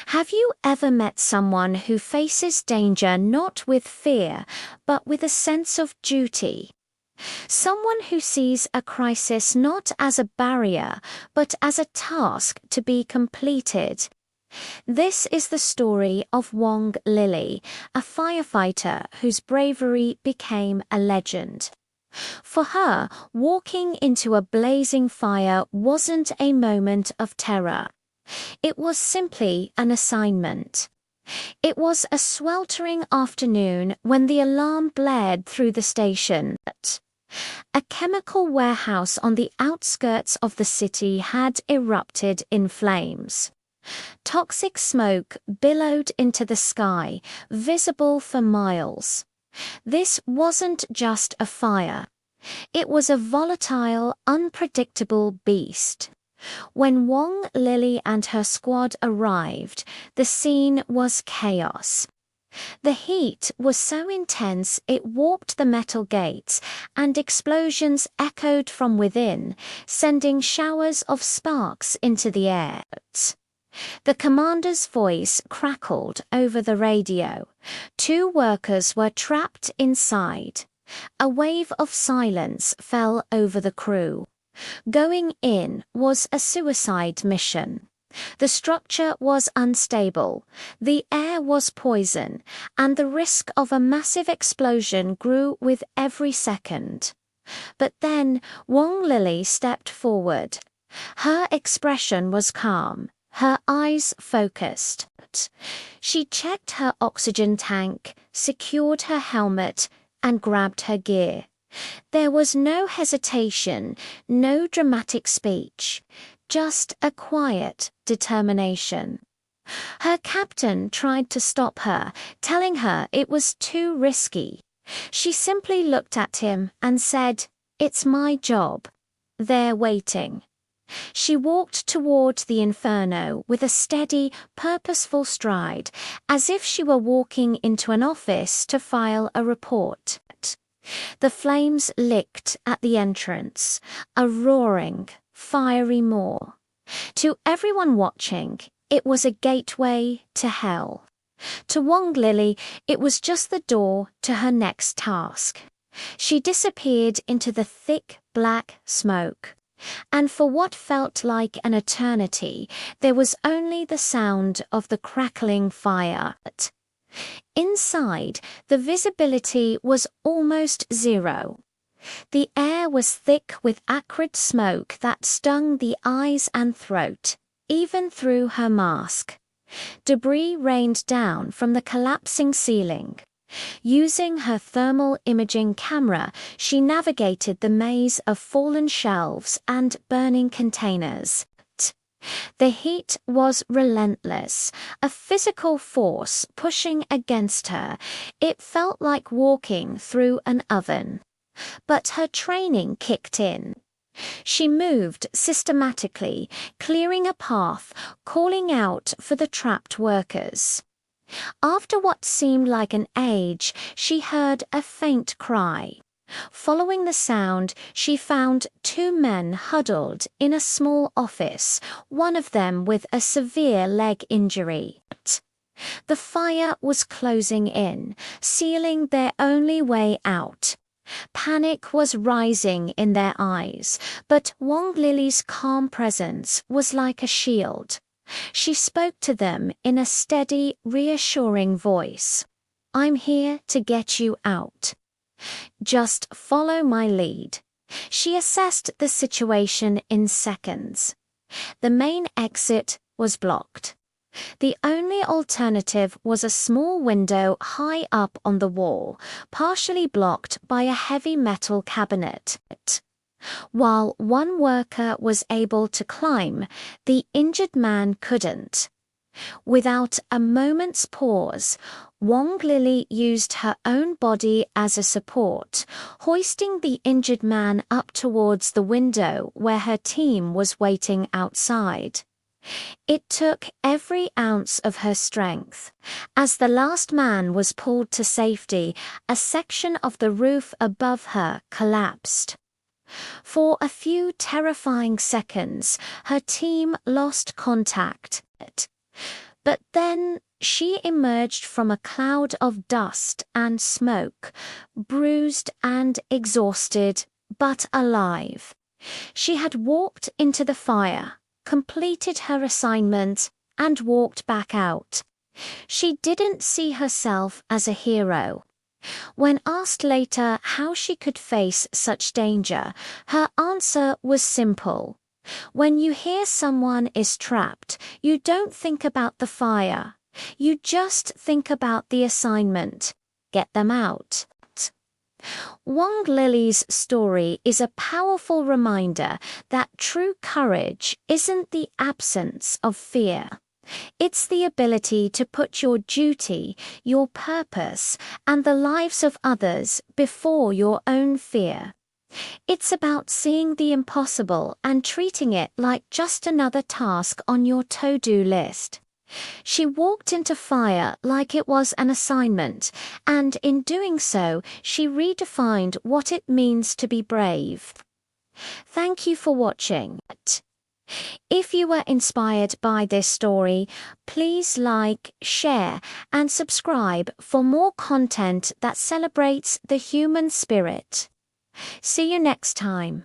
Have you ever met someone who faces danger not with fear, but with a sense of duty? Someone who sees a crisis not as a barrier, but as a task to be completed. This is the story of Wong Lili, a firefighter whose bravery became a legend. For her, walking into a blazing fire wasn't a moment of terror. It was simply an assignment. It was a sweltering afternoon when the alarm blared through the station. A chemical warehouse on the outskirts of the city had erupted in flames. Toxic smoke billowed into the sky, visible for miles. This wasn't just a fire. It was a volatile, unpredictable beast. When Wong Lili and her squad arrived, the scene was chaos. The heat was so intense it warped the metal gates, and explosions echoed from within, sending showers of sparks into the air. The commander's voice crackled over the radio. 2 workers were trapped inside. A wave of silence fell over the crew. Going in was a suicide mission. The structure was unstable, the air was poison, and the risk of a massive explosion grew with every second. But then Wong Lili stepped forward. Her expression was calm, her eyes focused. She checked her oxygen tank, secured her helmet, and grabbed her gear. There was no hesitation, no dramatic speech, just a quiet determination. Her captain tried to stop her, telling her it was too risky. She simply looked at him and said, "It's my job. They're waiting." She walked toward the inferno with a steady, purposeful stride, as if she were walking into an office to file a report. The flames licked at the entrance, a roaring, fiery maw. To everyone watching, it was a gateway to hell. To Wong Lili, it was just the door to her next task. She disappeared into the thick, black smoke. And for what felt like an eternity, there was only the sound of the crackling fire. Inside, the visibility was almost zero. The air was thick with acrid smoke that stung the eyes and throat, even through her mask. Debris rained down from the collapsing ceiling. Using her thermal imaging camera, she navigated the maze of fallen shelves and burning containers. The heat was relentless, a physical force pushing against her. It felt like walking through an oven. But her training kicked in. She moved systematically, clearing a path, calling out for the trapped workers. After what seemed like an age, she heard a faint cry. Following the sound, she found 2 men huddled in a small office, one of them with a severe leg injury. The fire was closing in, sealing their only way out. Panic was rising in their eyes, but Wong Lili's calm presence was like a shield. She spoke to them in a steady, reassuring voice. "I'm here to get you out. Just follow my lead." She assessed the situation in seconds. The main exit was blocked. The only alternative was a small window high up on the wall, partially blocked by a heavy metal cabinet. While one worker was able to climb, the injured man couldn't. Without a moment's pause, Wong Lili used her own body as a support, hoisting the injured man up towards the window where her team was waiting outside. It took every ounce of her strength. As the last man was pulled to safety, a section of the roof above her collapsed. For a few terrifying seconds, her team lost contact. But then she emerged from a cloud of dust and smoke, bruised and exhausted, but alive. She had walked into the fire, completed her assignment, and walked back out. She didn't see herself as a hero. When asked later how she could face such danger, her answer was simple. When you hear someone is trapped, you don't think about the fire. You just think about the assignment. Get them out. Wang Lily's story is a powerful reminder that true courage isn't the absence of fear. It's the ability to put your duty, your purpose, and the lives of others before your own fear. It's about seeing the impossible and treating it like just another task on your to-do list. She walked into fire like it was an assignment, and in doing so, she redefined what it means to be brave. Thank you for watching. If you were inspired by this story, please like, share, and subscribe for more content that celebrates the human spirit. See you next time.